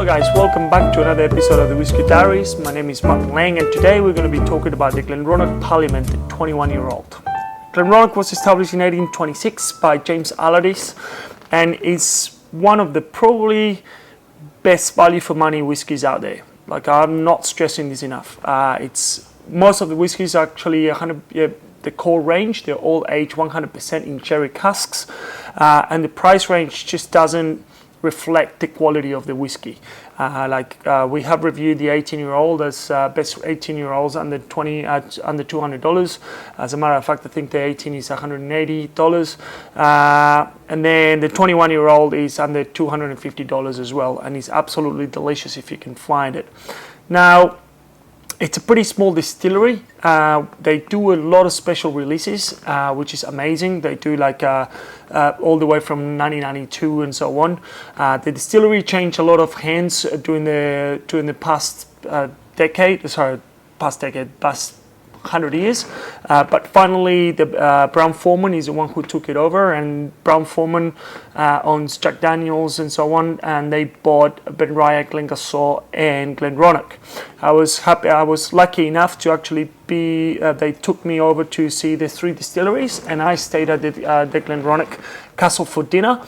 Hello guys, welcome back to another episode of the Whisky Diaries. My name is Mark Lang and today we're going to be talking about the GlenDronach Parliament, the 21-year-old. GlenDronach was established in 1826 by James Allardyce and is one of the probably best value for money whiskies out there. Like, I'm not stressing this enough. It's most of the whiskies are actually the core range. They're all aged 100% in sherry casks, and the price range just doesn't reflect the quality of the whiskey. We have reviewed the 18-year-old as best 18-year-olds under $200. As a matter of fact, I think the 18 is $180, and then the 21-year-old is under $250 as well, and it's absolutely delicious if you can find it. Now, it's a pretty small distillery. They do a lot of special releases, which is amazing. They do all the way from 1992 and so on. The distillery changed a lot of hands during the past 100 years. But finally, the Brown Foreman is the one who took it over, and Brown Foreman owns Jack Daniels and so on, and they bought GlenDronach, Glengasol, and GlenDronach. I was lucky enough to actually they took me over to see the three distilleries, and I stayed at the GlenDronach Castle for dinner.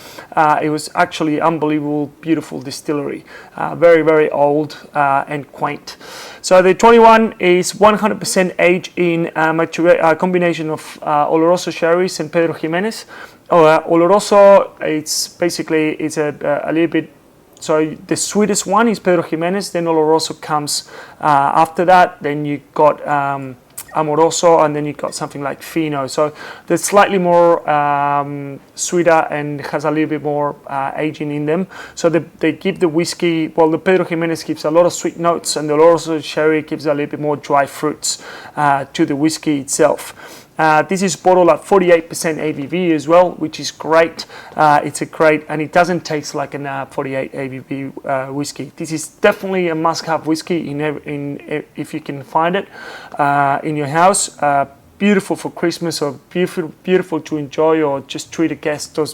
It was actually unbelievable, beautiful distillery, very, very old and quaint. So the 21 is 100% aged in a combination of Oloroso sherries and Pedro Ximenez. Oloroso, it's a little bit. So the sweetest one is Pedro Ximenez, then Oloroso comes after that, then you got Amoroso, and then you got something like Fino. So they're slightly more sweeter and has a little bit more aging in them. So they give the whiskey, well, the Pedro Ximenez gives a lot of sweet notes, and the Oloroso sherry gives a little bit more dry fruits to the whiskey itself. This is bottled at 48% ABV as well, which is great. It's a great, and it doesn't taste like a 48 ABV whiskey. This is definitely a must-have whiskey if you can find it in your house. Beautiful for Christmas, or beautiful to enjoy, or just treat a guest, or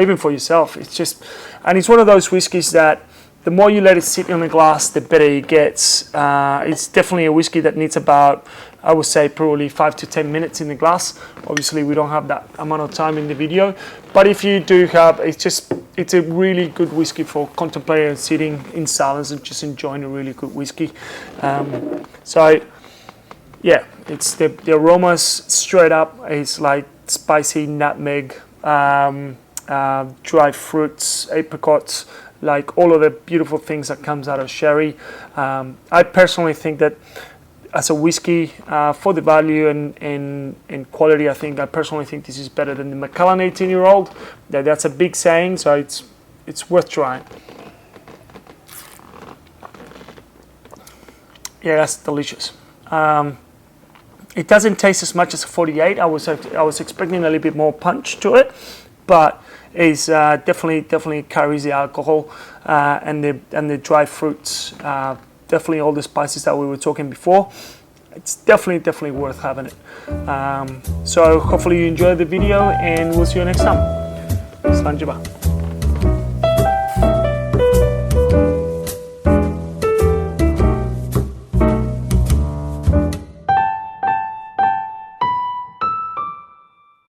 even for yourself. And it's one of those whiskies that the more you let it sit in the glass, the better it gets. It's definitely a whiskey that needs about, I would say, probably 5 to 10 minutes in the glass. Obviously, we don't have that amount of time in the video, but if you do have, it's a really good whiskey for contemplating and sitting in silence and just enjoying a really good whiskey. So, yeah, it's the aromas straight up. It's like spicy nutmeg, dry fruits, apricots, like all of the beautiful things that comes out of sherry. I personally think that as a whiskey, for the value and quality, I personally think this is better than the Macallan 18-year-old. That's a big saying, so it's worth trying. Yeah, that's delicious. It doesn't taste as much as a 48. I was expecting a little bit more punch to it, but it's definitely carries the alcohol and the dry fruits. Definitely all the spices that we were talking before. It's definitely worth having it. So hopefully you enjoyed the video, and we'll see you next time. Slanjaba.